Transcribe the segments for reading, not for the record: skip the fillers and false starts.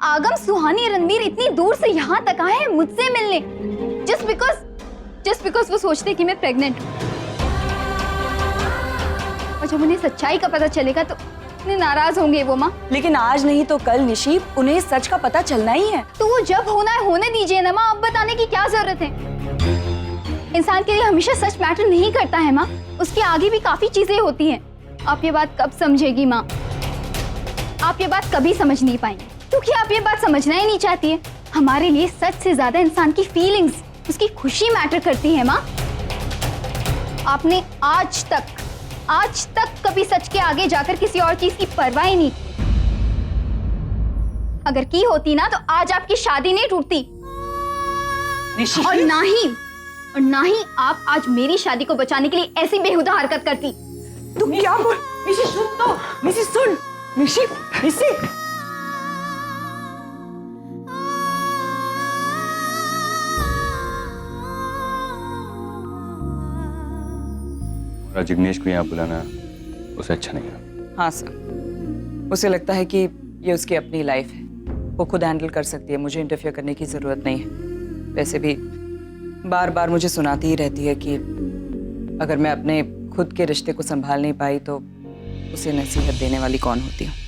आगम सुहानी रणवीर इतनी दूर से यहाँ तक आए हैं मुझसे मिलने, जस्ट बिकॉज वो सोचते कि मैं प्रेग्नेंट हूँ। और जब उन्हें सच्चाई का पता चलेगा तो इतने नाराज होंगे वो माँ। लेकिन आज नहीं तो कल निशी उन्हें सच का पता चलना ही है। तो वो जब होना है होने दीजिए ना माँ, अब बताने की क्या जरूरत है। इंसान के लिए हमेशा सच मैटर नहीं करता है माँ, उसके आगे भी काफी चीजें होती हैं। आप ये बात कब समझेगी माँ? आप ये बात कभी समझ नहीं पाएंगे क्योंकि आप ये बात समझना ही नहीं चाहती है। हमारे लिए सच से ज्यादा इंसान की फीलिंग्स, उसकी खुशी मैटर करती है माँ। आपने आज तक कभी सच के आगे जाकर किसी और चीज की परवाह ही नहीं की। अगर की होती ना तो आज आपकी शादी नहीं टूटती। और ना ही आप आज मेरी शादी को बचाने के लिए ऐसी बेहुदा हरकत करती। तू क्या बोल? निशी सुन तो, निशी सुन, निशी। जिग्नेश को यहाँ बुलाना उसे अच्छा नहीं लगा। हाँ सर, उसे लगता है कि ये उसकी अपनी लाइफ है, वो खुद हैंडल कर सकती है, मुझे इंटरफेयर करने की जरूरत नहीं है। वैसे भी बार बार मुझे सुनाती ही रहती है कि अगर मैं अपने खुद के रिश्ते को संभाल नहीं पाई तो उसे नसीहत देने वाली कौन होती है।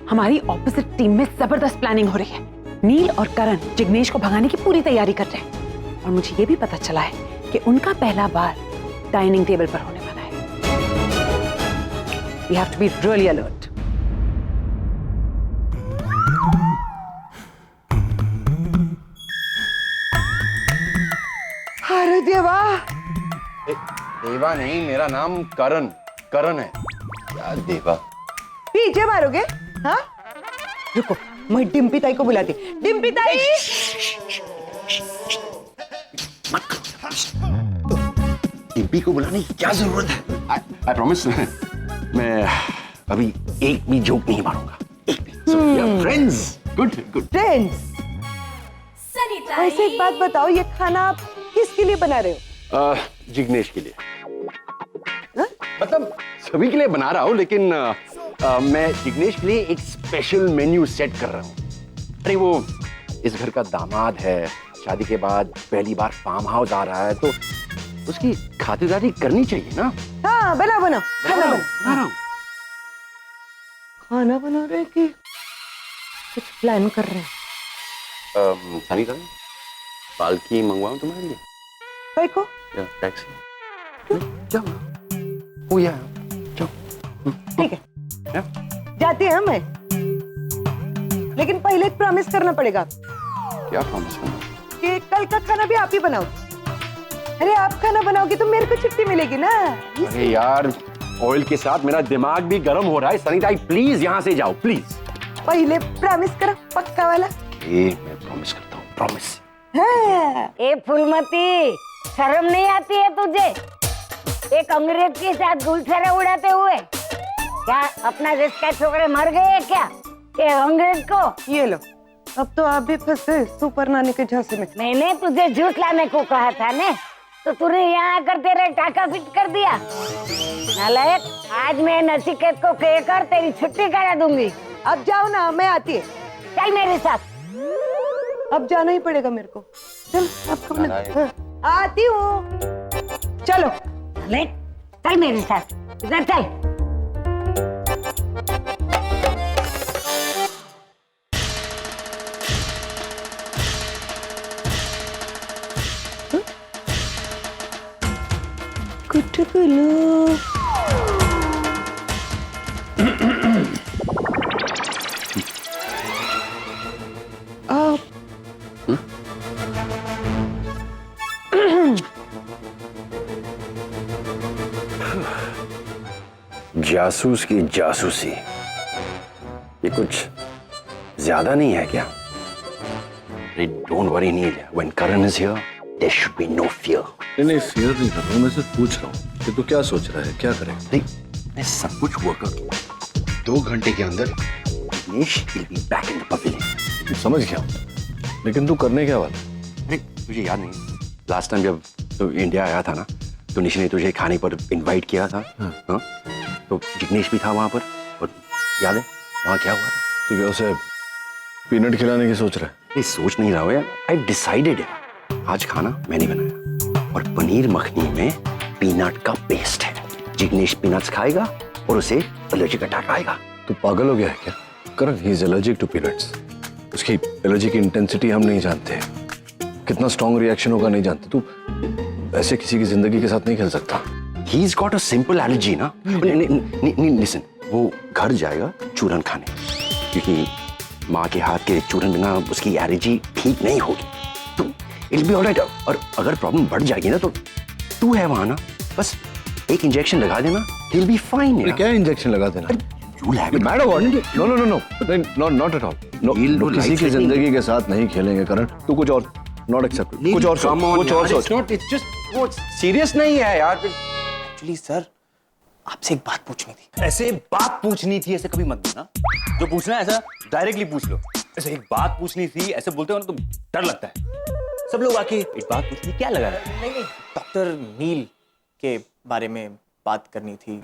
हमारी ऑपोजिट टीम में जबरदस्त प्लानिंग हो रही है। नील और करण जिग्नेश को भगाने की पूरी तैयारी कर रहे हैं और मुझे ये भी पता चला है कि उनका पहला बार डाइनिंग टेबल पर होने वाला है। We have to be really alert. अरे देवा! देवा नहीं, मेरा नाम करण है। क्या देवा? पीछे मारोगे? हाँ? रुको, मैं डिम्पी ताई को बुलाती। डिम्पी ताई! डिम्पी को बुलाने की क्या जरूरत है? I promise, मैं अभी एक भी जोक नहीं मारूंगा। एक भी। So, yeah, friends. Good. Friends! वैसे एक बात बताओ, ये खाना आप किसके लिए बना रहे हो? जिग्नेश के लिए। मतलब सभी के लिए बना रहा हूँ, लेकिन मैं जिग्नेश के लिए एक स्पेशल मेन्यू सेट कर रहा हूँ। अरे वो इस घर का दामाद है, शादी के बाद पहली बार फार्म हाउस आ रहा है, तो उसकी खातिरदारी करनी चाहिए ना। हाँ, बना खाना बना। खाना बना रहे कि कुछ प्लान कर रहे हैं? सनी का पालकी मंगवाऊं तुम्हारे लिए? भाई को? या टैक्सी? जाओ। ओ या जाओ। ठीक है। जाती है मैं, लेकिन पहले एक प्रॉमिस करना पड़ेगा। क्या प्रॉमिस करना? कि कल का खाना भी आप ही बनाओगे। अरे आप खाना बनाओगे तो मेरे को छुट्टी मिलेगी ना। अरे यार, ऑयल के साथ मेरा दिमाग भी गर्म हो रहा है। सनीता, प्लीज यहाँ से जाओ, प्लीज। पहले प्रॉमिस करो, पक्का वाला। मैं प्रॉमिस करता हूँ, प्रॉमिस। हाँ। ए फूलमती, शर्म नहीं आती है तुझे? एक अंग्रेज के साथ गुलछरे उड़ाते हुए। क्या अपना देश का छोकरे मर गए क्या? ये अंग्रेज को ये लो, अब तो आप भी फंस गए सुपर नानी के झांसे में। मैंने तुझे झूठ लाने को कहा था ने, तो तूने यहाँ आकर तेरे टाका फिट कर दिया। नालायक, आज मैं नचिकेत को कहकर तेरी छुट्टी करा दूंगी। अब जाओ ना, मैं आती है। चल मेरे साथ। अब जाना ही पड़ेगा मेरे को। चल आपको हाँ, आती हूँ। चलो चल मेरे साथ, इधर चल। कुटकुलो जासूस की जासूसी, ये कुछ ज्यादा नहीं है क्या? Don't worry Neel, when Karan is here there should be no fear. नहीं फियर नहीं कर रहा हूँ, मैं सिर्फ पूछ रहा हूँ कि तू क्या सोच रहा है, क्या करेगा? नहीं, मैं सब कुछ हुआ कर 2 घंटे के अंदर Dinesh will be back in the pavilion. समझ गया, लेकिन तू करने क्या वाला? अरे तुझे याद नहीं, लास्ट टाइम जब तू इंडिया आया था ना, तो निशा ने तुझे खाने पर इनवाइट किया था। हाँ? तो जिग्नेश भी था वहां पर, और याद है वहां क्या हुआ था? तू क्या उसे पीनट खिलाने की सोच रहा है? नहीं, सोच नहीं रहा हूँ यार, आई डिसाइडेड है। आज खाना मैंने बनाया और पनीर मखनी में पीनट का पेस्ट है। जिग्नेश पीनट्स खाएगा और उसे एलर्जी अटैक आएगा। तू पागल हो गया है क्या? Karan, he is allergic to peanuts. उसकी एलर्जी की इंटेंसिटी हम नहीं जानते, कितना स्ट्रॉन्ग रिएक्शन होगा नहीं जानते। तू ऐसे किसी की जिंदगी के साथ नहीं खेल सकता। He's got a simple allergy ना। लिसन, वो घर जाएगा चूरन खाने, क्योंकि माँ के हाथ के चूरन बिना उसकी एलर्जी ठीक नहीं होगी। तो it'll be all right। और अगर प्रॉब्लम बढ़ जाएगी ना, तो तू है वहां ना, बस एक इंजेक्शन लगा देना, he'll be fine यार। क्या इंजेक्शन लगा देना? You'll have it। Mad what? No no no no, not at all. No, किसी की जिंदगी के साथ नहीं खेलेंगे करण। तू कुछ और, नॉट एक्सेप्ट, कुछ और सोच, कुछ और सोच। It's just वो सीरियस नहीं है यार। एक्चुअली सर, आपसे एक बात पूछनी थी। ऐसे बात पूछनी थी, ऐसे कभी मत बोलना। जो पूछना है ऐसा डायरेक्टली पूछ लो। ऐसे एक बात पूछनी थी ऐसे बोलते हो ना तो डर लगता है। सब लोग आके एक बात पूछनी, क्या लगा रहा है? नहीं, डॉक्टर नील के बारे में बात करनी थी।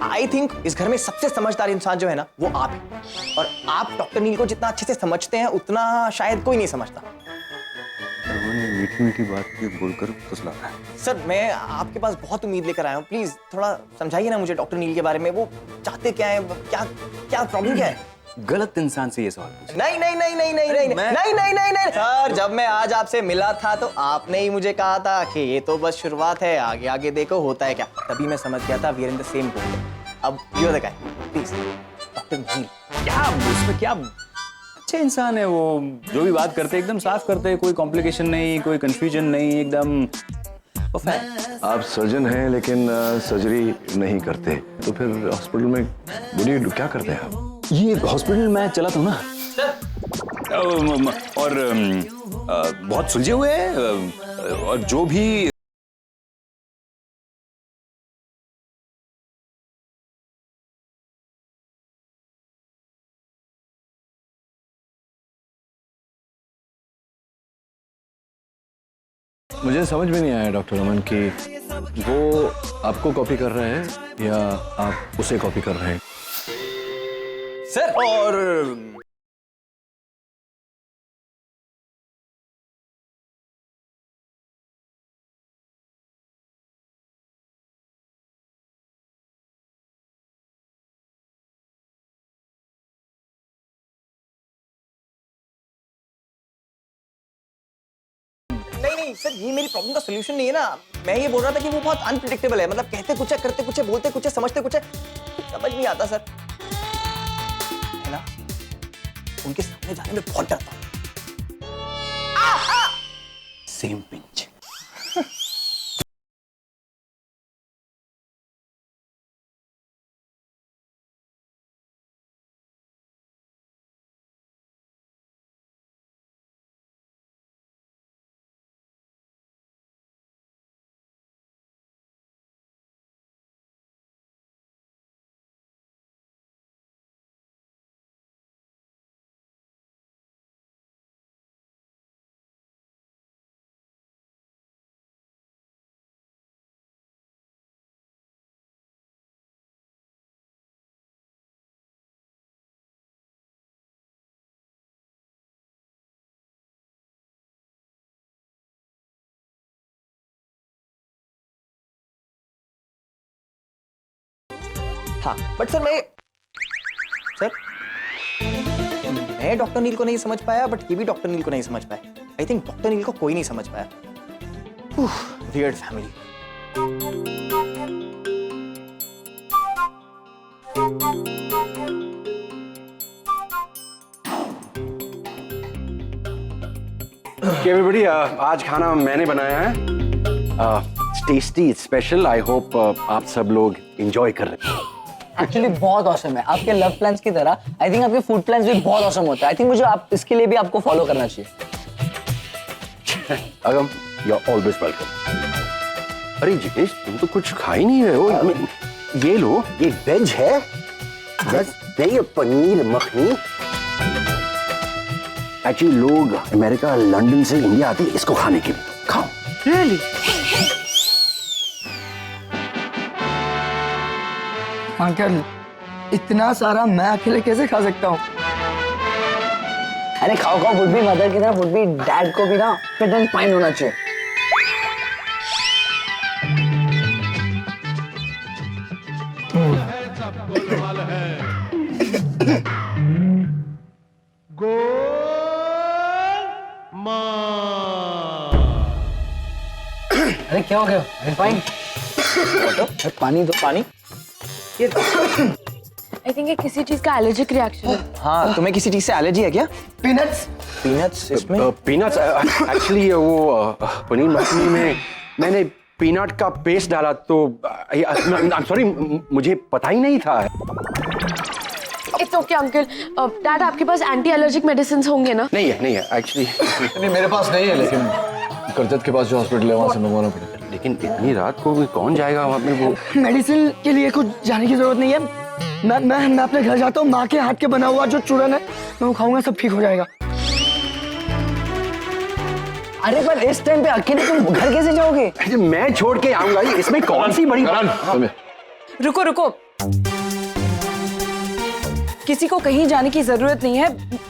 आई थिंक इस घर में सबसे समझदार इंसान जो है ना, वो आप हैं। और आप डॉक्टर नील को जितना अच्छे से समझते हैं, उतना शायद कोई नहीं समझता। मीठी मीठी बात बोलकर फुसला रहा है। सर, मैं आपके पास बहुत उम्मीद लेकर आया हूँ। प्लीज थोड़ा समझाइए ना मुझे डॉक्टर नील के बारे में। वो चाहते क्या है, क्या क्या प्रॉब्लम क्या है? गलत इंसान से ये सवाल पूछा। नहीं नहीं नहीं नहीं नहीं नहीं नहीं नहीं नहीं नहीं सर, जब मैं आज आपसे मिला था तो आपने ही मुझे कहा था कि ये तो बस शुरुआत है, आगे आगे देखो होता है क्या। तभी मैं समझ गया था we are in the same boat. अब you are the guy, please doctor Neel. क्या उसमें क्या, अच्छे इंसान है वो, जो भी बात करते एकदम साफ करते हैं, कोई कॉम्प्लिकेशन नहीं, कोई कंफ्यूजन नहीं, एकदम परफेक्ट। आप सर्जन हैं लेकिन सर्जरी नहीं करते, तो फिर हॉस्पिटल में क्या करते हैं आप? ये हॉस्पिटल में चला था ना और बहुत सुलझे हुए हैं, और जो भी मुझे समझ में नहीं आया डॉक्टर रमन कि वो आपको कॉपी कर रहे हैं या आप उसे कॉपी कर रहे हैं। सर, और नहीं सर, ये मेरी प्रॉब्लम का सॉल्यूशन नहीं है ना। मैं ये बोल रहा था कि वो बहुत अनप्रिडिक्टेबल है। मतलब कहते कुछ है, करते कुछ है, बोलते कुछ है, समझते कुछ है, समझ नहीं आता सर, है ना। उनके सामने जाने में बहुत डरता हूं। Same pinch. हाँ, बट सर मैं डॉक्टर नील को नहीं समझ पाया, बट ये भी डॉक्टर नील को नहीं समझ पाया। आई थिंक डॉक्टर नील को कोई नहीं समझ पाया। Weird family. एवरीबॉडी, आज खाना मैंने बनाया है। It's tasty, it's special. I hope आप सब लोग एंजॉय कर रहे हैं। एक्चुअली बहुत ऑसम है आपके लव प्लान्स की तरह। आई थिंक आपके फूड प्लान्स भी बहुत ऑसम होता है। आई थिंक मुझे आप इसके लिए भी आपको फॉलो करना चाहिए। अगम, यू आर ऑलवेज वेलकम। अरे जिग्नेश, तुम तो कुछ खा ही नहीं रहे हो। ये लो, ये वेज है, नहीं पनीर मखनी। एक्चुअली लोग अमेरिका, लंदन से इंडिया आते हैं इसको खाने के लिए। खाओ। रियली? अंकल इतना सारा मैं अकेले कैसे खा सकता हूँ? अरे खाओ खाओ, वुड बी मदर की तरह वुड बी डैड को भी ना फिट एंड फाइन होना चाहिए। अरे क्या हो गया? फाइन। पानी दो, पानी। आई थिंक ये किसी चीज का एलर्जिक रिएक्शन है। हाँ, तुम्हें किसी चीज से एलर्जी है क्या? पीनट्स। पीनट्स इसमें? पीनट्स एक्चुअली वो पनीर मखनी में मैंने पीनट का पेस्ट डाला तो सॉरी, मुझे पता ही नहीं था। It's okay uncle. डैड आपके पास एंटी एलर्जिक मेडिसिन होंगे ना? नहीं है एक्चुअली। नहीं, मेरे पास नहीं है, लेकिन करजत के पास जो हॉस्पिटल है वहां से मंगवाना पड़ेगा। लेकिन इतनी रात को भी कौन जाएगा वहां पे? वो मेडिसिन के लिए कुछ जाने की जरूरत नहीं है। मैं अपने घर जाता हूँ। माँ के हाथ के बना हुआ जो चूरन है मैं वो खाऊंगा, सब ठीक हो जाएगा। अरे पर इस टाइम पे अकेले तुम घर कैसे जाओगे? मैं छोड़ के आऊंगा, इसमें कौन सी बड़ी रुको रुको, किसी को कहीं जाने की जरूरत नहीं है।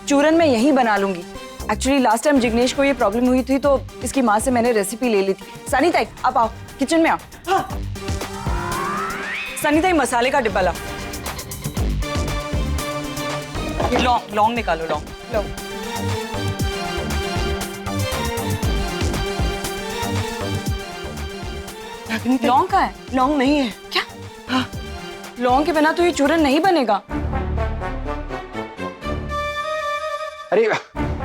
चूरन मैं यहीं बना लूंगी। एक्चुअली लास्ट टाइम जिग्नेश को ये प्रॉब्लम हुई थी तो इसकी माँ से मैंने रेसिपी ले ली थी। सनी ताई आप आओ, किचन में आओ। हाँ। सनी ताई मसाले का डिब्बा लाओ। ये लौंग निकालो, लौंग। लौंग का है? लौंग नहीं है क्या? हाँ। लौंग के बिना तो ये चूरन नहीं बनेगा। अरे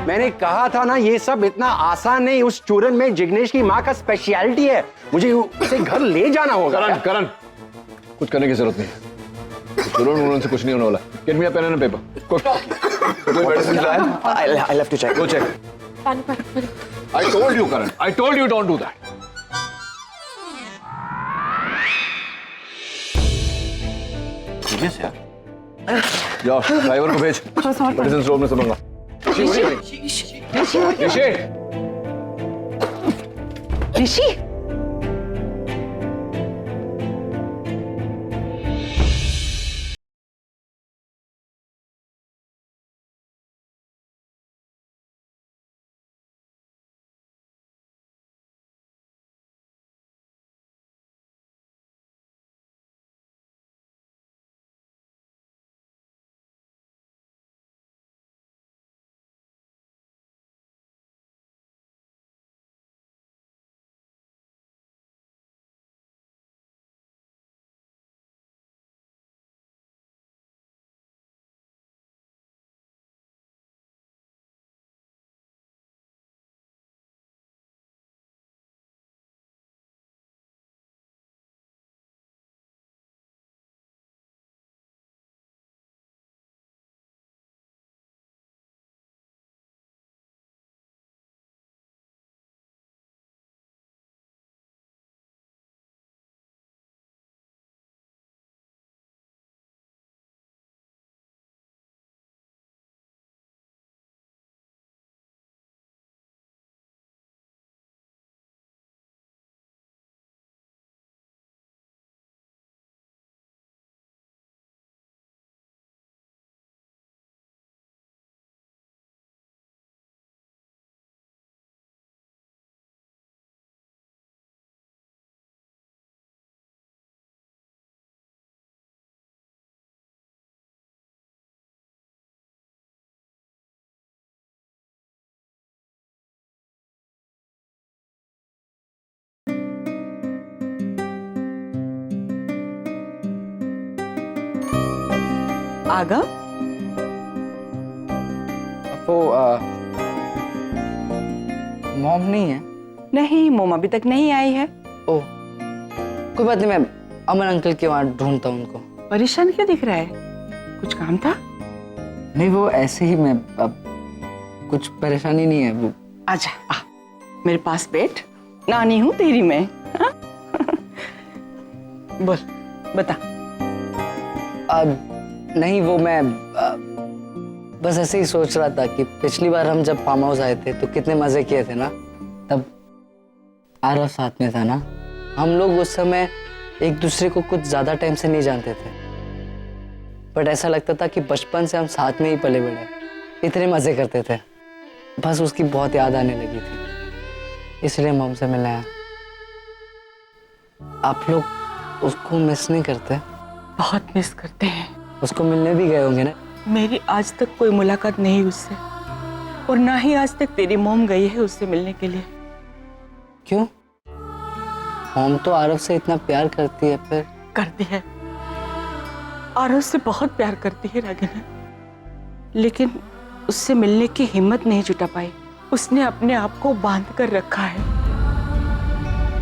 मैंने कहा था ना, ये सब इतना आसान नहीं। उस चूरन में जिग्नेश की माँ का स्पेशलिटी है। मुझे उसे घर ले जाना होगा। करण, कुछ करने की जरूरत नहीं है। चूरन से कुछ नहीं होने वाला। Get me a pen and paper. कोई मेडिसिन लाया? I'll have to check. Go check. पानी। I told you, Karan. I told you don't do that. Jignesh यार, जाओ ड्राइवर को भेज, मेडिसिन स्टोर में से मंगा। ऋषि आगा वो मॉम नहीं है? नहीं, मोम अभी तक नहीं आई है। ओह, कोई बात नहीं, मैं अमन अंकल के वहाँ ढूंढता हूँ उनको। परेशान क्यों दिख रहा है? कुछ काम था? नहीं, वो ऐसे ही, मैं अब कुछ परेशानी नहीं है वो। आजा, आ मेरे पास बैठ, नानी हूँ तेरी मैं। हाँ? बोल, बता। नहीं, वो मैं बस ऐसे ही सोच रहा था कि पिछली बार हम जब फार्म हाउस आए थे तो कितने मजे किए थे ना। तब आरव साथ में था ना। हम लोग उस समय एक दूसरे को कुछ ज्यादा टाइम से नहीं जानते थे, बट ऐसा लगता था कि बचपन से हम साथ में ही पले बड़े, इतने मजे करते थे। बस उसकी बहुत याद आने लगी थी, इसलिए हम हमसे मिलने आए। आप लोग उसको मिस नहीं करते? बहुत मिस करते हैं। उसको मिलने भी गए होंगे ना? मेरी आज तक कोई मुलाकात नहीं उससे, और ना ही आज तक तेरी मॉम गई है उससे मिलने के लिए। क्यों? मॉम तो आरव से इतना प्यार करती है। फिर करती है, आरव से बहुत प्यार करती है रागिनी, लेकिन उससे मिलने की हिम्मत नहीं जुटा पाई। उसने अपने आप को बांध कर रखा है।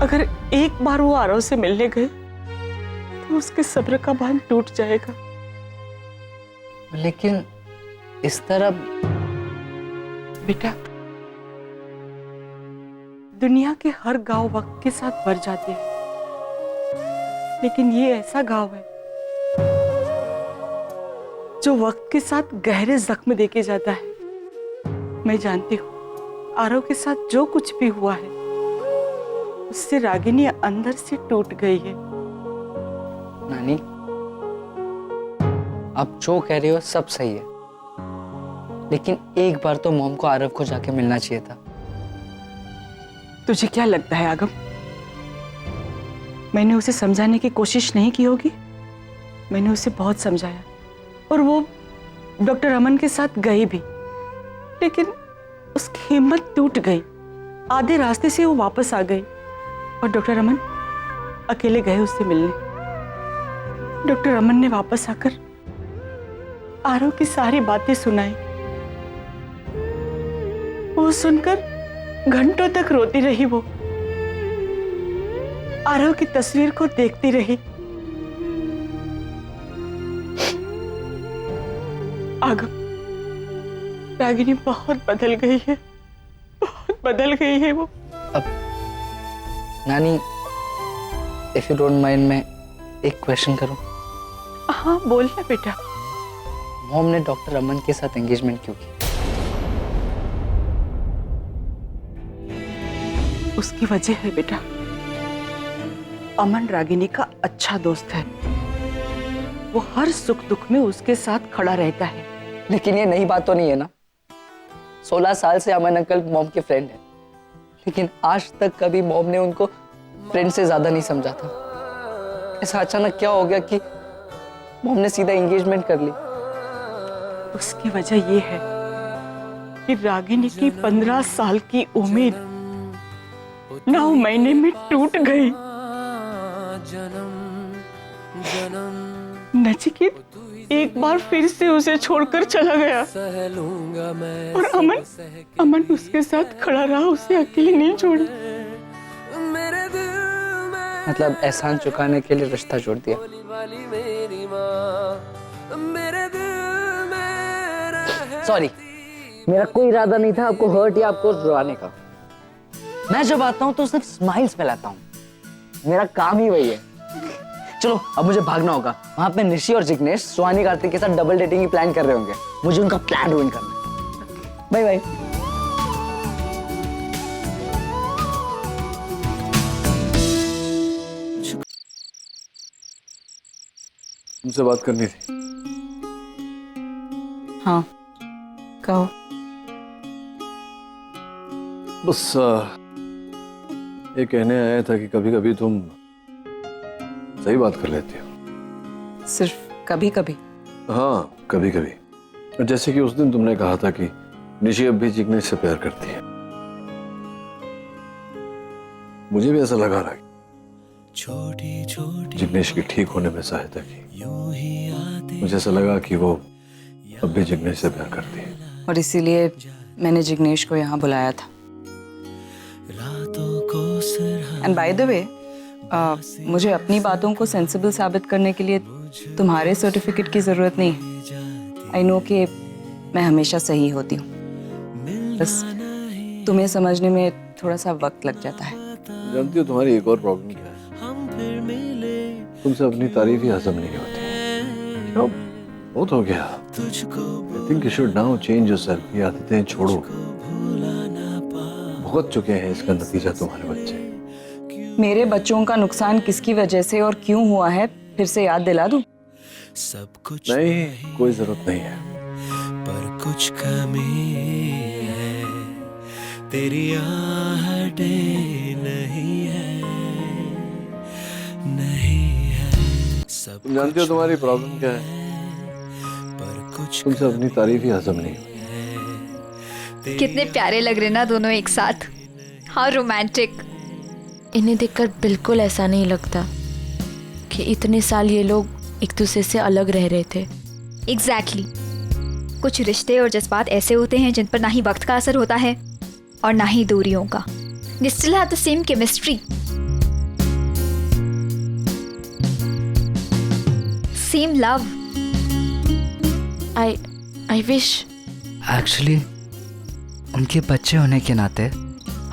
अगर एक बार वो आरव से मिलने गए तो उसके सब्र का बांध टूट जाएगा। लेकिन इस तरह बेटा, दुनिया के हर गांव वक्त के साथ भर जाते हैं, लेकिन ये ऐसा गांव है जो वक्त के साथ गहरे जख्म देके जाता है। मैं जानती हूँ आरव के साथ जो कुछ भी हुआ है उससे रागिनी अंदर से टूट गई है। नानी, आप जो कह रहे हो सब सही है, लेकिन एक बार तो मॉम को आरव को जाके मिलना चाहिए था। तुझे क्या लगता है आगम, मैंने उसे समझाने की कोशिश नहीं की होगी? मैंने उसे बहुत समझाया, और वो डॉक्टर अमन के साथ गई भी, लेकिन उसकी हिम्मत टूट गई। आधे रास्ते से वो वापस आ गई और डॉक्टर अमन अकेले गए उससे मिलने। डॉक्टर अमन ने वापस आकर आरव की सारी बातें सुनाई। वो सुनकर घंटों तक रोती रही। वो आरव की तस्वीर को देखती रही। आगम, रागिनी बहुत बदल गई है, बहुत बदल गई है वो। अब नानी, इफ यू डोंट माइंड, मैं एक क्वेश्चन करूं? हाँ बोल ना बेटा। मॉम ने डॉक्टर अमन के साथ एंगेजमेंट क्यों की? उसकी वजह है बेटा, अमन रागिनी का अच्छा दोस्त है। वो हर सुख दुख में उसके साथ खड़ा रहता है। लेकिन ये नई बात तो नहीं है ना। 16 साल से अमन अंकल मॉम के फ्रेंड है, लेकिन आज तक कभी मॉम ने उनको फ्रेंड से ज्यादा नहीं समझा था। ऐसा अचानक क्या हो गया कि मॉम ने सीधा एंगेजमेंट कर ली? उसकी वजह ये है कि रागिनी की 15 साल की उम्मीद 9 महीने में टूट गई। नचिकेत एक बार फिर से उसे छोड़कर चला गया, और अमन उसके साथ खड़ा रहा, उसे अकेले नहीं छोड़ी। मतलब एहसान चुकाने के लिए रिश्ता जोड़ दिया। सॉरी, मेरा कोई इरादा नहीं था आपको हर्ट या आपको रुलाने का। मैं जब आता हूं तो सिर्फ स्माइल्स फैलाता हूं, मेरा काम ही वही है। चलो अब मुझे भागना होगा। वहां पे निशी और जिग्नेश सुहानी कार्तिक के साथ डबल डेटिंग की प्लान कर रहे होंगे। मुझे उनका प्लान रुइन करना है। Bye bye. तुमसे बात करनी थी। हाँ कहो। बस ये कहने आया था कि कभी कभी तुम सही बात कर लेती हो। सिर्फ कभी कभी? हाँ, कभी कभी। जैसे कि उस दिन तुमने कहा था कि निशी अब भी जिग्नेश से प्यार करती है। मुझे भी ऐसा लगा रहा जिग्नेश के ठीक होने में सहायता की। मुझे ऐसा लगा कि वो अब भी जिग्नेश से प्यार करती है, और इसीलिए मैंने जिग्नेश को यहाँ बुलाया था। एंड बाय द वे, मुझे अपनी बातों को सेंसिबल साबित करने के लिए तुम्हारे सर्टिफिकेट की जरूरत नहीं है। आई नो कि मैं हमेशा सही होती हूँ, बस तुम्हें समझने में थोड़ा सा वक्त लग जाता है। जानती हो तुम्हारी एक और प्रॉब्लम क्या है? तुमसे अपनी तारीफ ही हजम नहीं होती। क्यों? बहुत हो गया। I think you should now change yourself। ये आदतें छोड़ो। भुगत चुके हैं इसका नतीजा तुम्हारे बच्चे। मेरे बच्चों का नुकसान किसकी वजह से और क्यों हुआ है फिर से याद दिला दूं? नहीं, कोई जरूरत नहीं है। पर कुछ कमी है, तेरी आहटें नहीं है, नहीं है। सब तुम जानती हो तुम्हारी प्रॉब्लम क्या है? पर कुछ तुमसे अपनी तारीफ ही हजम नहीं होती। कितने प्यारे लग रहे ना दोनों एक साथ, हाँ रोमांटिक। इन्हें देखकर बिल्कुल ऐसा नहीं लगता कि इतने साल ये लोग एक दूसरे से अलग रह रहे थे। एग्जैक्टली कुछ रिश्ते और जज्बात ऐसे होते हैं जिन पर ना ही वक्त का असर होता है और ना ही दूरियों का। They still have the same chemistry, same love. I wish। Actually उनके बच्चे होने के नाते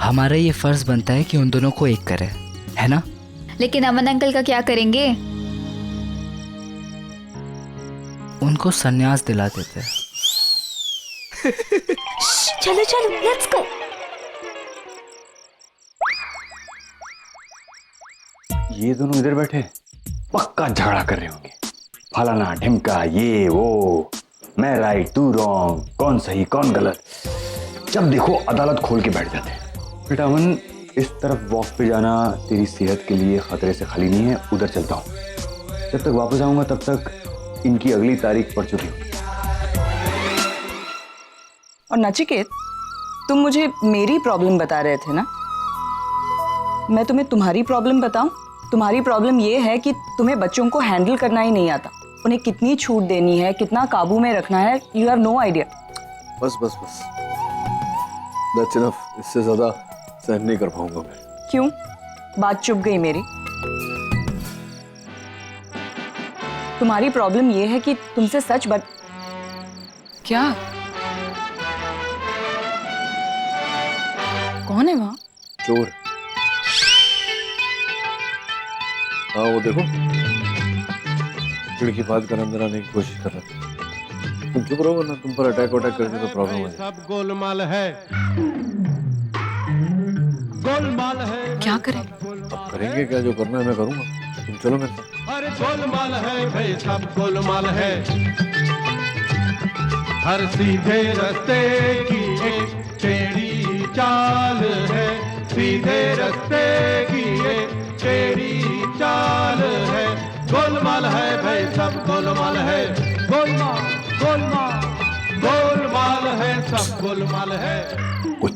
हमारा ये फर्ज बनता है कि उन दोनों को एक करें, है ना? लेकिन अमन अंकल का क्या करेंगे? उनको संन्यास दिला देते। चलो चलो लेट्स गो। ये दोनों इधर बैठे पक्का झगड़ा कर रहे होंगे। फलाना ढिमका, ये वो, मैं राइट तू रॉन्ग, कौन सही कौन गलत। जब देखो अदालत खोल के बैठ जाते हैं। बेटा अमन, इस तरफ वॉक पे जाना तेरी सेहत के लिए खतरे से खाली नहीं है, उधर चलता हूँ। जब तक वापस आऊंगा तब तक इनकी अगली तारीख पड़ चुकी होगी। और नचिकेत, तुम मुझे मेरी प्रॉब्लम बता रहे थे ना? मैं तुम्हें तुम्हारी प्रॉब्लम बताऊं? तुम्हारी प्रॉब्लम ये है कि तुम्हें बच्चों को हैंडल करना ही नहीं आता। उन्हें कितनी छूट देनी है, कितना काबू में रखना है, यू हैव नो आइडिया। बस बस बस, दैट्स इनफ। इससे ज्यादा सहन नहीं कर पाऊंगा मैं। क्यों? बात चुप गई मेरी। तुम्हारी प्रॉब्लम ये है कि तुमसे सच क्या? कौन है वहां? चोर। हाँ वो देखो, खिड़की फाड़ कर अंदर आने की कोशिश कर रहा था। तुम चुप रहो वरना तुम पर अटैक करके तो प्रॉब्लम हो जाएगी। सब गोलमाल है, गोलमाल है। क्या करें? अब करेंगे क्या, जो करना है मैं करूंगा। तुम चलो मेरे साथ। अरे गोलमाल है भाई, सब गोलमाल है। हर सीधे रास्ते की एक टेढ़ी चाल है, सीधे रास्ते की एक टेढ़ी चाल है। गोलमाल है भाई, सब गोलमाल है। गोलमाल गोलमाल गोलमाल है, सब गोलमाल है। कुछ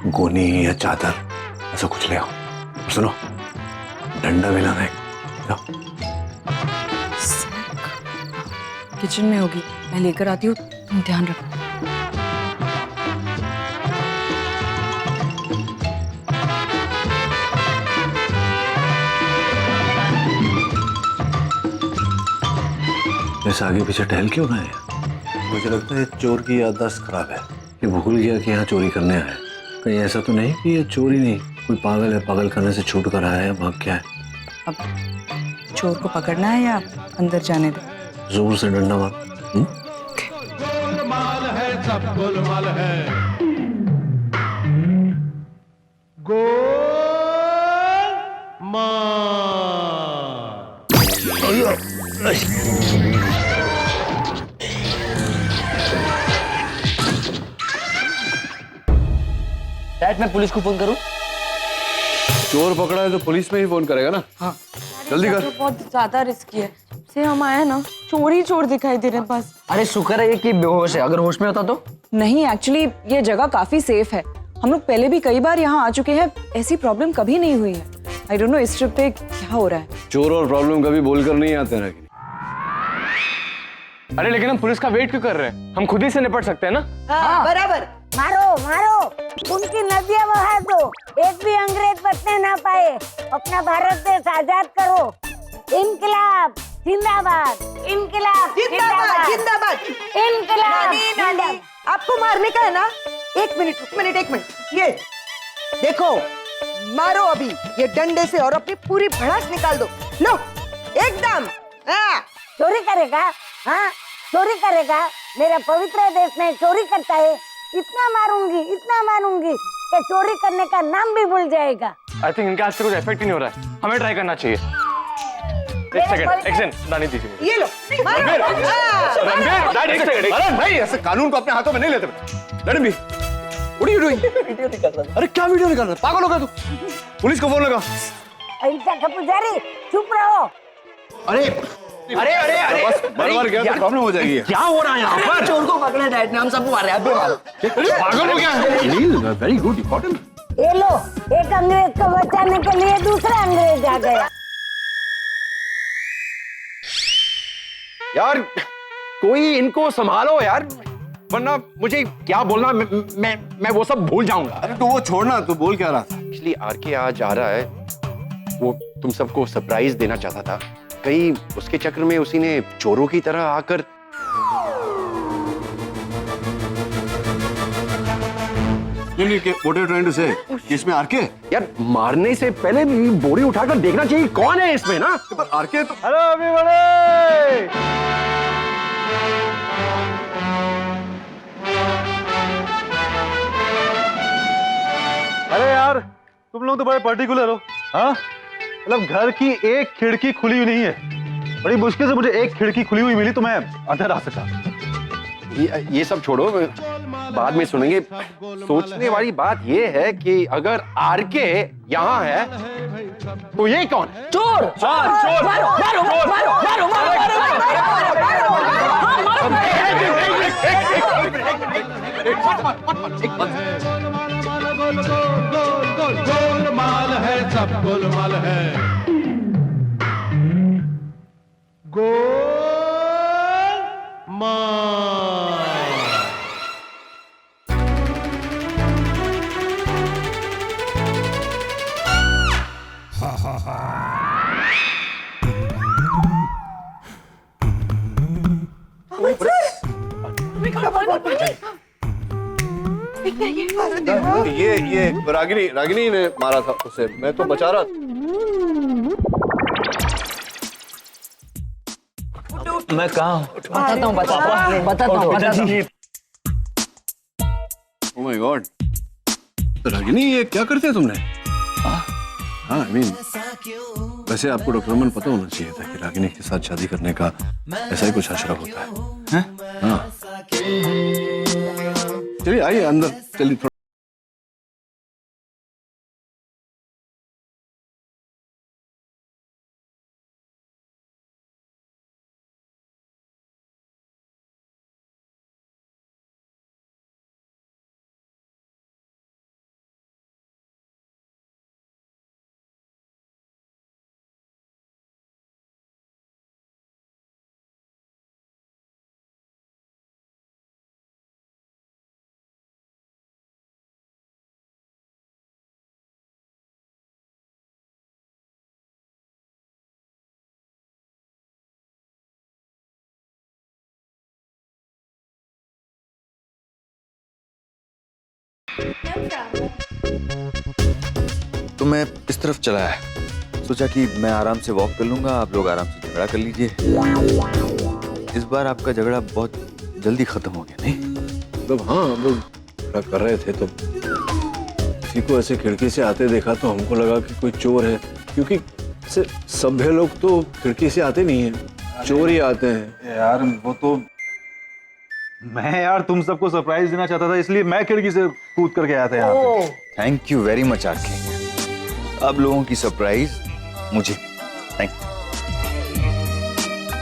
गोनी या चादर ऐसा कुछ ले आओ। सुनो, डंडा भी लाना है। किचन में होगी, मैं लेकर आती हूँ, तुम ध्यान रखो। ऐसे आगे पीछे टहल क्यों रहे हैं? मुझे लगता है चोर की याददाश्त खराब है। ये भूल गया कि यहाँ चोरी करने आया है। कहीं ऐसा तो नहीं कि ये चोरी नहीं, कोई पागल है, पागल खाने से छूट कर आया है, भाग क्या है? अब चोर को पकड़ना है या अंदर जाने दे? जोर से डंडा मार। गोलमाल है, सब गोलमाल है। डैड, मैं पुलिस को फोन करूं? चोर पकड़ा है तो पुलिस में ही फोन करेगा ना? हाँ। जल्दी कर। तो बहुत ज्यादा रिस्की है। से हम आए ना, चोर ही चोर दिखाई दे रहे हैं बस। अरे शुक्र है कि बेहोश है, अगर होश में होता तो? नहीं, एक्चुअली ये जगह काफी सेफ है। हम लोग पहले भी कई बार यहाँ आ चुके हैं, ऐसी प्रॉब्लम कभी नहीं हुई है। आई डोंट नो इस ट्रिप पे क्या हो रहा है। चोर और प्रॉब्लम कभी बोलकर नहीं आते ना। अरे लेकिन हम पुलिस का वेट क्यों कर रहे हैं? हम खुद ही से निपट सकते हैं ना? हाँ, बराबर। मारो मारो, उनकी नदियां बहा दो, एक भी अंग्रेज बचने ना पाए। अपना भारत देश आजाद करो। इनकलाब जिंदाबाद, इनकलाब जिंदाबाद जिंदाबाद। इनकलाब नानी नानी, आपको मारने का है ना? एक मिनट, ये देखो, मारो अभी ये डंडे से और अपनी पूरी भड़ास निकाल दो। लो एकदम। हाँ। चोरी करेगा? हाँ चोरी करेगा? मेरा पवित्र देश में चोरी करता है। इतना मारूंगी कि चोरी करने का नाम भी भूल जाएगा। आई थिंक इनका आज से कुछ इफेक्ट ही नहीं हो रहा है, हमें ट्राई करना चाहिए। एक सेकंड, नानी दीजिए मुझे। ये लो मारो। रणबीर, डैड एक सेकंड। अरे भाई, ऐसे कानून को अपने हाथों में नहीं लेते। Ranbir, what are you doing? Video निकाल रहा। अरे क्या वीडियो निकाल रहा? पागल हो गया तू? पुलिस को फोन लगा। अहिंसा का पुजारी, चुप रहो। अरे अरे अरे अरे बस बार-बार गया तो प्रॉब्लम हो जाएगी। क्या हो रहा है यहाँ पर? चोर को पकड़े डैड ने, हम सबको मार रहे हैं, आप भी मारो। पागल हो गया है? Very good, important. ये लो, एक अंग्रेज को बचाने के लिए दूसरा अंग्रेज आ गया। यार कोई इनको संभालो यार, वरना मुझे क्या बोलना मैं वो सब भूल जाऊंगा। अरे तो वो छोड़ना, तू बोल क्या रहा था? एक्चुअली आरके आज आ रहा है, वो तुम सबको सरप्राइज देना चाहता था। कहीं उसके चक्कर में उसी ने चोरों की तरह आकर What are you trying to say? इसमें आरके? यार मारने से पहले भी बोरी उठाकर देखना चाहिए कौन है इसमें ना। पर आरके तो हेलो एवरीबॉडी। अरे यार तुम लोग तो बड़े पर्टिकुलर हो। हाँ मतलब घर की एक खिड़की खुली हुई नहीं है, बड़ी मुश्किल से मुझे एक खिड़की खुली हुई मिली तो मैं अंदर आ सका। ये सब छोड़ो, बाद में सुनेंगे। सोचने वाली बात ये है कि अगर आरके यहाँ है तो ये कौन है? चोर। हाँ चोर। मारो मारो मारो मारो गोलमाल है, सब गोलमाल है। ये रागिनी ने मारा था उसे, मैं तो बचा रहा था। मैं कहाँ? बताता हूँ। Oh my God, रागिनी ये क्या करते हैं तुमने? हाँ I mean, वैसे आपको डॉक्टर अमन पता होना चाहिए था कि रागिनी के साथ शादी करने का ऐसा ही कुछ अशरफ होता है। हाँ चलिए आइए अंदर, चलिए। तो मैं इस तरफ चला है, सोचा कि मैं आराम से वॉक कर लूंगा, आप लोग आराम से झगड़ा कर लीजिए। इस बार आपका झगड़ा बहुत जल्दी खत्म हो गया नहीं? मतलब हाँ, हम लोग झगड़ा कर रहे थे तो किसी को ऐसे खिड़की से आते देखा तो हमको लगा कि कोई चोर है, क्योंकि सभ्य लोग तो खिड़की से आते नहीं है, चोर ही आते हैं। यार वो तो मैं यार तुम सबको सरप्राइज देना चाहता था, इसलिए मैं खिड़की से कूद करके आया था यहाँ पे। Thank you very much RK, अब लोगों की सरप्राइज मुझे। Thank you.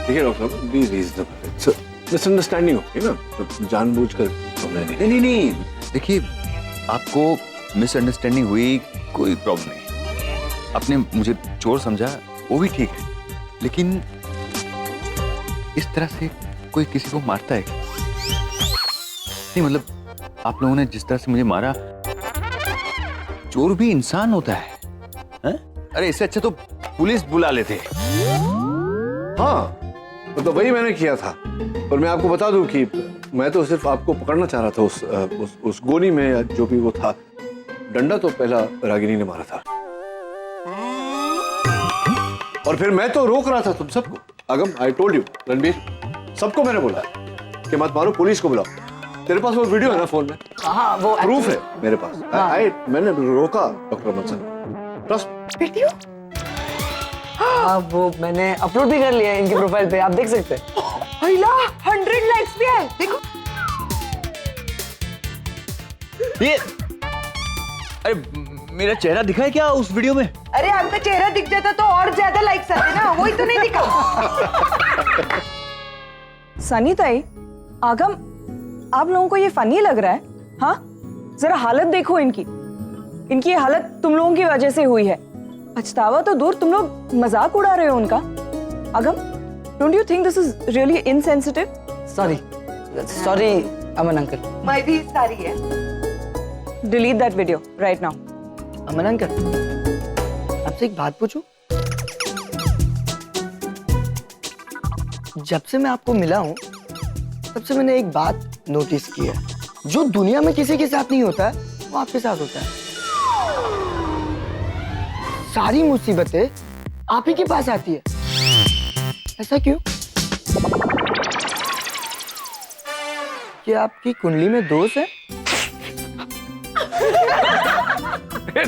देखिए डॉक्टर, बी रीजनेबल, मिसअंडरस्टैंडिंग होगी ना, तो जानबूझकर हमने नहीं, देखिए आपको मिसअंडरस्टैंडिंग हुई, कोई प्रॉब्लम नहीं। आपने मुझे चोर समझा, वो भी ठीक है, लेकिन इस तरह से कोई किसी को मारता है? नहीं मतलब आप लोगों ने जिस तरह से मुझे मारा, चोर भी इंसान होता है, हैं? अरे इससे अच्छा तो पुलिस बुला लेते। हाँ, तो वही मैंने किया था। और मैं आपको बता दूं कि मैं तो सिर्फ आपको पकड़ना चाह रहा था उस गोली में, या जो भी वो था। डंडा तो पहला रागिनी ने मारा था, और फिर मैं तो रोक रहा था तुम सबको। अगम, आई टोल्ड यू रणबीर, सबको मैंने बोला कि मत मारो, पुलिस को बुलाओ। तेरे पास वो वीडियो है ना फोन में? हाँ, वो प्रूफ है मेरे पास। मैंने रोका डॉक्टर अमन सर। ट्रस्ट। वीडियो? हाँ, वो मैंने अपलोड भी कर लिया है इनकी प्रोफाइल पे, आप देख सकते हैं। 100 लाइक्स भी आए, देखो। ये अरे मेरा चेहरा दिखा है क्या उस वीडियो में? अरे आपका चेहरा दिख जाता तो और ज्यादा लाइक्स आते ना, वही तो नहीं दिखा। सनी ताई, आगम, आप लोगों को ये फनी लग रहा है? हाँ, जरा हालत देखो इनकी। इनकी ये हालत तुम लोगों की वजह से हुई है। पछतावा तो दूर, तुम लोग मजाक उड़ा रहे हो उनका। अगम, don't you think this is really insensitive? Sorry Aman uncle. मैं भी सारी है। Delete that video right now. Aman uncle, आपसे एक बात पूछूं? जब से मैं आपको मिला हूं, तब से मैंने एक बात नोटिस की है, जो दुनिया में किसी के साथ नहीं होता है, वो आपके साथ होता है। सारी मुसीबतें आप ही के पास आती है। ऐसा क्यों? क्या आपकी कुंडली में दोष है?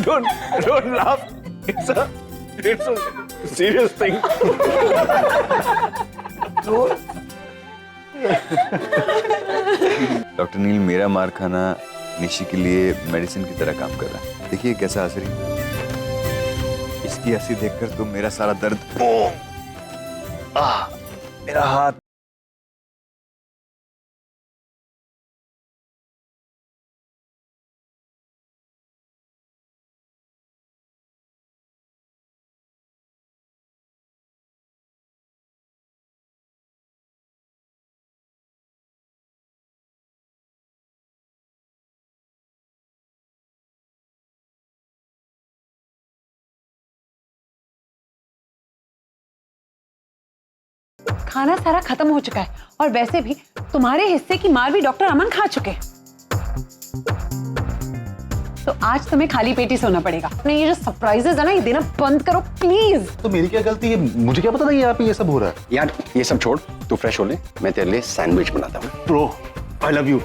Don't laugh. It's a serious thing. Doctor Neel, मेरा मार खाना निशी के लिए मेडिसिन की तरह काम कर रहा है। देखिए कैसा असर है। इसकी हंसी देखकर तो मेरा सारा दर्द, मेरा हाथ खाना सारा खत्म हो चुका है, और वैसे भी तुम्हारे हिस्से की मार भी डॉक्टर अमन खा चुके हैं। तो आज तुम्हें खाली पेट ही सोना पड़ेगा। अपने ये जो सरप्राइजेस है ना, ये देना बंद करो प्लीज। तो मेरी क्या गलती है? मुझे क्या पता था यहाँ पे ये सब हो रहा है। यार ये सब छोड़, तू फ्रेश हो ले, मैं तेरे लिए सैंडविच बनाता हूँ। Bro, I love you.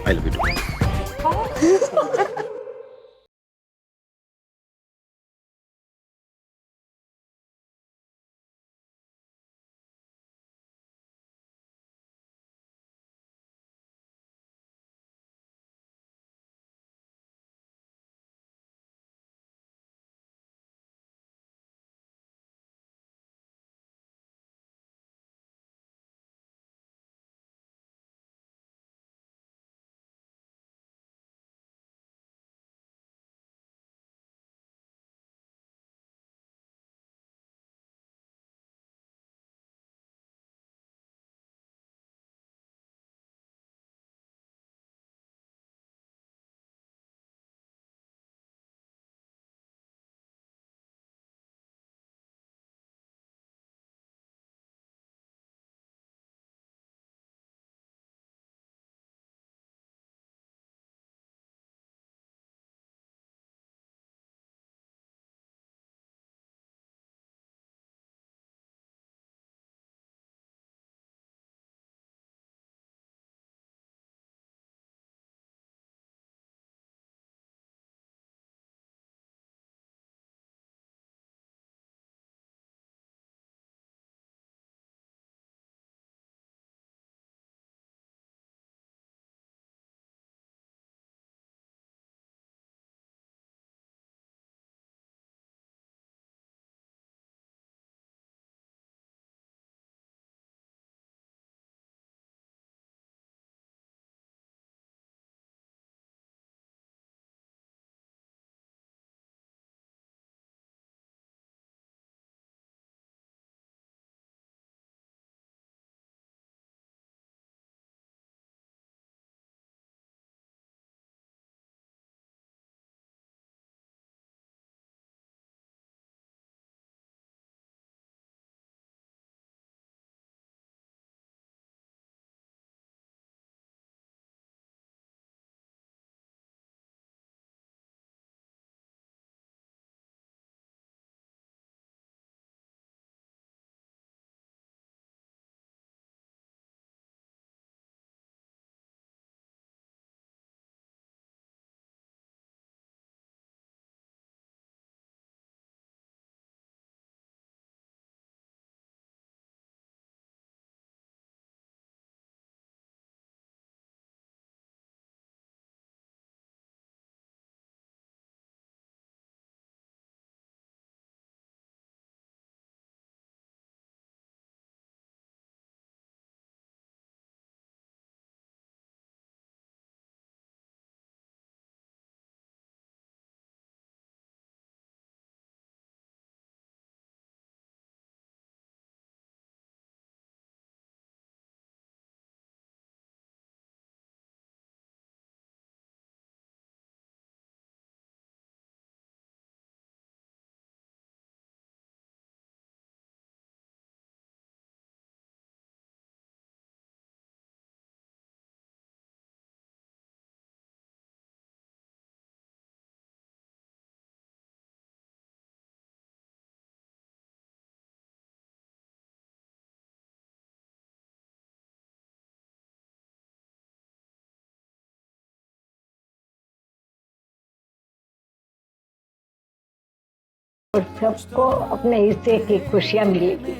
और सबको अपने हिस्से की खुशियां मिलेगी।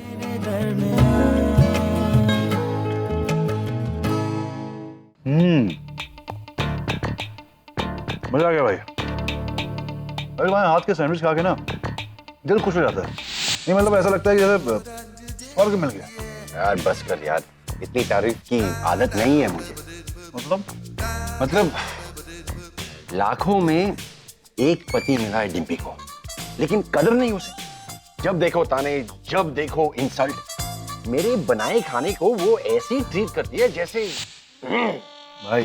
मजा आ गया भाई। अरे भाई हाथ के सैंडविच खा के ना दिल खुश हो जाता है। नहीं मतलब ऐसा लगता है कि जैसे और क्या मिल गया। यार बस कर यार, इतनी तारीफ की आदत नहीं है मुझे। मतलब लाखों में एक पति मिला है डिम्पी को, लेकिन कदर नहीं उसे। जब देखो ताने, जब देखो इंसल्ट। मेरे बनाए खाने को वो ऐसे ट्रीट करती है जैसे भाई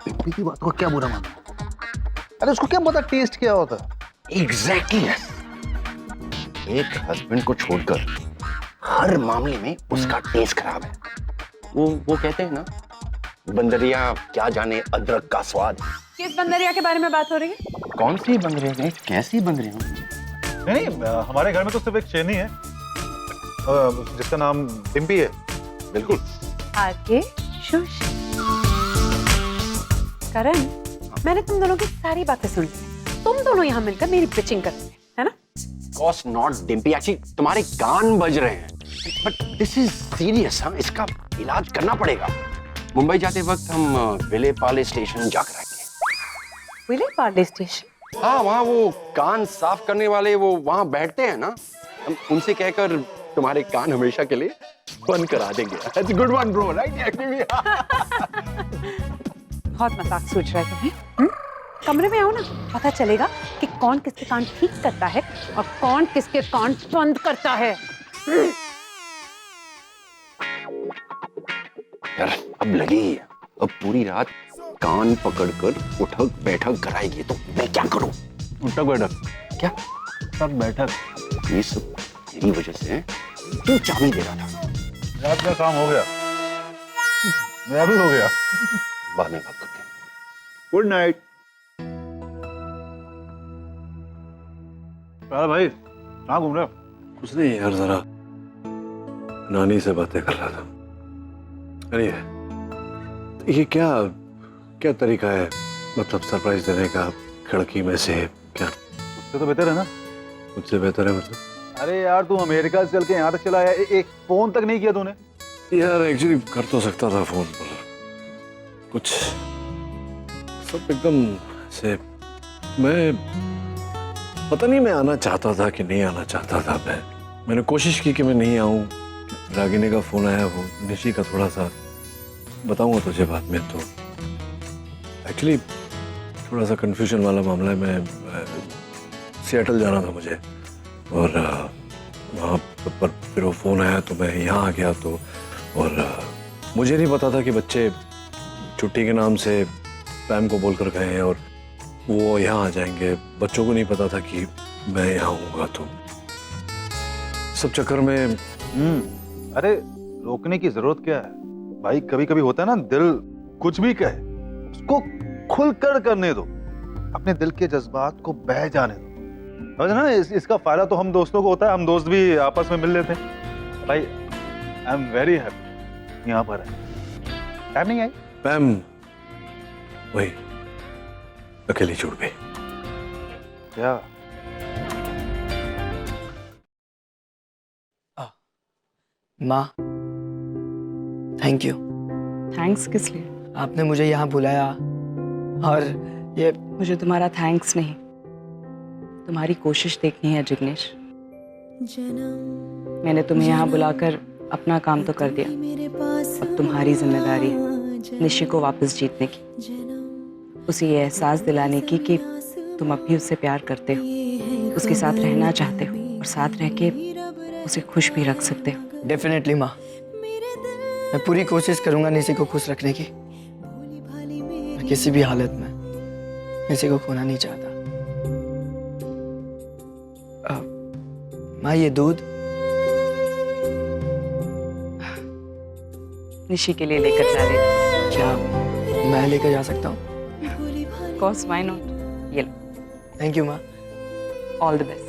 डिम्पी की बात को क्या बुरा माना? अरे उसको क्या पता टेस्ट क्या होता है? एग्जैक्टली एक हस्बैंड को छोड़कर हर मामले में उसका टेस्ट खराब है। वो कहते हैं ना, बंदरिया क्या जाने अदरक का स्वाद। किस बंदरिया के बारे में बात हो रही है? कौन सी बंदरिया नहीं, कैसी बंदरिया? नहीं हमारे घर में तो सिर्फ एक शेरनी है जिसका नाम डिम्पी है। बिल्कुल। आगे शुश। करण, मैंने तुम दोनों की सारी बातें सुन ली। तुम दोनों यहाँ मिलकर मेरी पिचिंग कर रहे हैं, है ना? कॉस नॉट डिम्पी, एक्चुअली तुम्हारे कान बज रहे हैं। But this is serious. हाँ, इसका इलाज करना पड़ेगा। मुंबई जाते वक्त हम विले पार्ले स्टेशन जाकर आएंगे। विले पार्ले स्टेशन? हाँ, वहाँ वो कान साफ करने वाले वो वहाँ बैठते हैं ना, हम उनसे कहकर तुम्हारे कान हमेशा के लिए बंद करा देंगे। That's a good one, bro, right? बहुत मजाक सोच रहा है तुम्हें? कमरे में आओ ना, पता चलेगा कि कौन किसके कान ठीक करता है और कौन किसके कान बंद करता है। यार अब लगी, अब पूरी रात कान पकड़कर उठक बैठक कराएगी तो मैं क्या करूं? उठक बैठक क्या? उठक बैठक ये सब तेरी वजह से। तू चाबी दे रहा था। रात का काम हो गया, मेरा भी हो गया। बाद में बात करते हैं। Good night. भाई कहाँ घूम रहे हो? कुछ नहीं यार, जरा नानी से बातें कर रहा था। अरे ये क्या क्या तरीका है मतलब सरप्राइज देने का खिड़की में से? क्या उससे तो बेहतर है ना? मुझसे बेहतर है मतलब? अरे यार तू अमेरिका से चल के यहाँ तक चला आया, एक फोन तक नहीं किया तूने। यार एक्चुअली कर तो सकता था फोन पर, कुछ सब एकदम से मैं पता नहीं मैं आना चाहता था कि नहीं आना चाहता था। मैंने कोशिश की कि मैं नहीं आऊं। रागिनी का फोन आया, वो निशी का थोड़ा सा बताऊंगा तुझे बाद में। तो एक्चुअली थोड़ा सा कंफ्यूजन वाला मामला है। मैं सिएटल जाना था मुझे और वहाँ पर फिर वो फ़ोन आया तो मैं यहाँ आ गया। तो और मुझे नहीं पता था कि बच्चे छुट्टी के नाम से पैम को बोलकर गए हैं और वो यहाँ आ जाएंगे। बच्चों को नहीं पता था कि मैं यहाँ आऊँगा। तो सब चक्कर में अरे रोकने की जरूरत क्या है भाई? कभी कभी होता है ना, दिल कुछ भी कहे उसको खुलकर करने दो, अपने दिल के जज्बात को बह जाने दो। समझ ना? इसका फायदा तो हम दोस्तों को होता है, हम दोस्त भी आपस में मिल लेते हैं। भाई आई एम वेरी हैप्पी यहाँ पर है। पैम नहीं आई? पैम वही अकेली छूट गई। क्या? माँ थैंक यू। थैंक्स किस लिए? आपने मुझे यहाँ बुलाया और ये मुझे तुम्हारा थैंक्स नहीं, तुम्हारी कोशिश देखनी है जिग्नेश। मैंने तुम्हें यहाँ बुलाकर अपना काम तो कर दिया, अब तुम्हारी जिम्मेदारी है निशी को वापस जीतने की, उसे ये एहसास दिलाने की कि तुम अब भी उससे प्यार करते हो, उसके साथ रहना चाहते हो और साथ रह के उसे खुश भी रख सकते हो। डेफिनेटली माँ, मैं पूरी कोशिश करूंगा निशी को खुश रखने की, और किसी भी हालत में निशी को खोना नहीं चाहता। माँ ये दूध निशी के लिए लेकर जा रहे थे। क्या मैं लेकर जा सकता हूँ? Of course, why not? ये लो। थैंक यू माँ। All the best.